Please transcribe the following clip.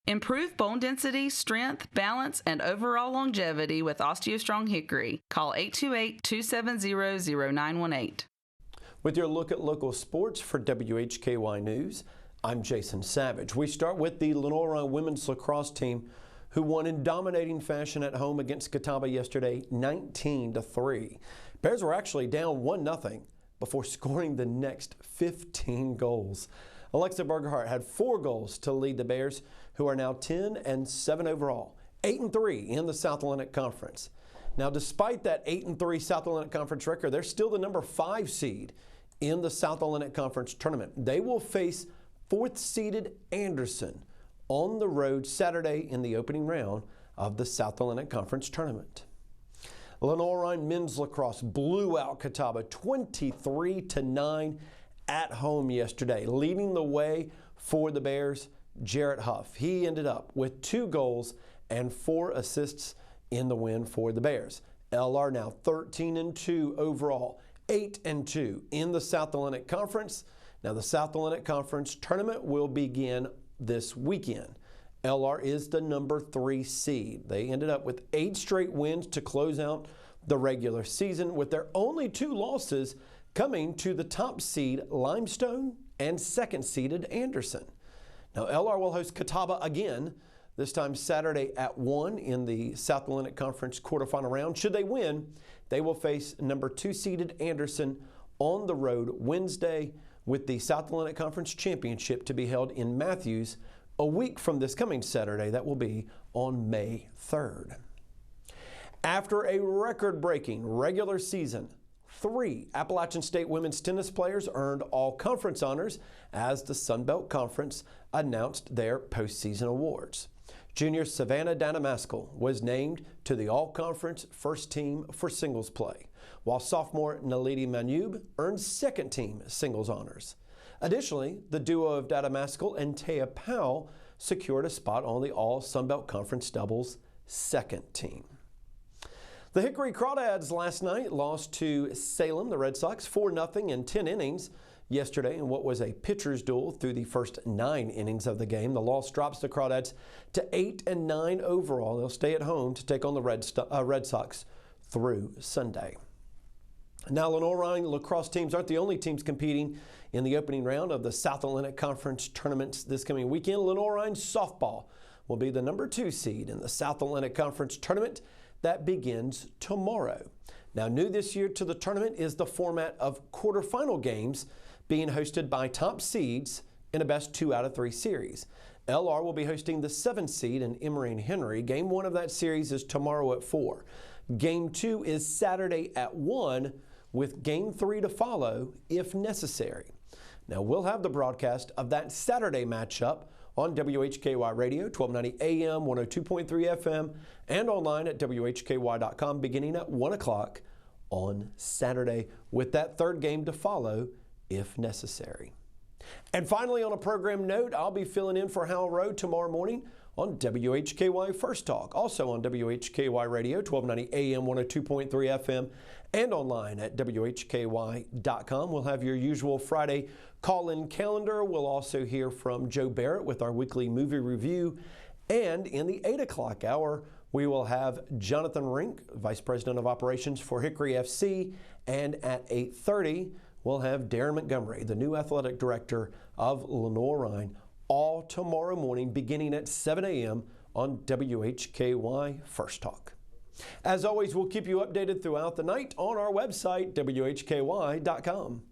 Improve bone density, strength, balance, and overall longevity with OsteoStrong Hickory. Call 828-270-0918. With your look at local sports for WHKY News, I'm Jason Savage. We start with the Lenoir-Rhyne women's lacrosse team, who won in dominating fashion at home against Catawba yesterday, 19-3. Bears were actually down 1-0 before scoring the next 15 goals. Alexa Bergerhart had 4 goals to lead the Bears, who are now 10-7 overall, 8-3 in the South Atlantic Conference. Now, despite that 8-3 South Atlantic Conference record, they're still the number 5 seed in the South Atlantic Conference tournament. They will face 4th-seeded Anderson on the road Saturday in the opening round of the South Atlantic Conference tournament. Lenoir-Rhyne men's lacrosse blew out Catawba 23-9 at home yesterday. Leading the way for the Bears, Jarrett Huff. He ended up with 2 goals and 4 assists in the win for the Bears. LR now 13-2 overall, 8-2 in the South Atlantic Conference. Now the South Atlantic Conference tournament will begin this weekend. LR is the number 3 seed. They ended up with 8 straight wins to close out the regular season, with their only 2 losses coming to the top seed Limestone and 2nd-seeded Anderson. Now LR will host Catawba again, this time Saturday at 1 in the South Atlantic Conference quarterfinal round. Should they win, they will face number 2-seeded Anderson on the road Wednesday, with the South Atlantic Conference Championship to be held in Matthews a week from this coming Saturday. That will be on May 3rd. After a record-breaking regular season, 3 Appalachian State women's tennis players earned all-conference honors as the Sun Belt Conference announced their postseason awards. Junior Savannah Danamaskell was named to the all-conference first team for singles play, while sophomore Naledi Manube earned second-team singles honors. Additionally, the duo of Danamaskell and Taya Powell secured a spot on the all-Sunbelt Conference doubles second team. The Hickory Crawdads last night lost to Salem, the Red Sox, 4-0 in 10 innings yesterday in what was a pitcher's duel through the first 9 innings of the game. The loss drops the Crawdads to 8-9 overall. They'll stay at home to take on the Red Sox through Sunday. Now, Lenoir-Rhyne lacrosse teams aren't the only teams competing in the opening round of the South Atlantic Conference tournaments this coming weekend. Lenoir-Rhyne softball will be the number 2 seed in the South Atlantic Conference tournament that begins tomorrow. Now, new this year to the tournament is the format of quarterfinal games being hosted by top seeds in a best 2 out of 3 series. LR will be hosting the 7 seed in Emory and Henry. Game 1 of that series is tomorrow at 4. Game 2 is Saturday at 1, with Game 3 to follow if necessary. Now, we'll have the broadcast of that Saturday matchup on WHKY Radio, 1290 AM, 102.3 FM, and online at WHKY.com beginning at 1 o'clock on Saturday, with that 3rd game to follow if necessary. And finally, on a program note, I'll be filling in for Hal Rowe tomorrow morning on WHKY First Talk, also on WHKY Radio, 1290 AM, 102.3 FM, and online at WHKY.com. We'll have your usual Friday call-in calendar. We'll also hear from Joe Barrett with our weekly movie review. And in the 8 o'clock hour, we will have Jonathan Rink, Vice President of Operations for Hickory FC. And at 8:30, we'll have Darren Montgomery, the new Athletic Director of Lenoir-Rhyne, all tomorrow morning beginning at 7 a.m. on WHKY First Talk. As always, we'll keep you updated throughout the night on our website, WHKY.com.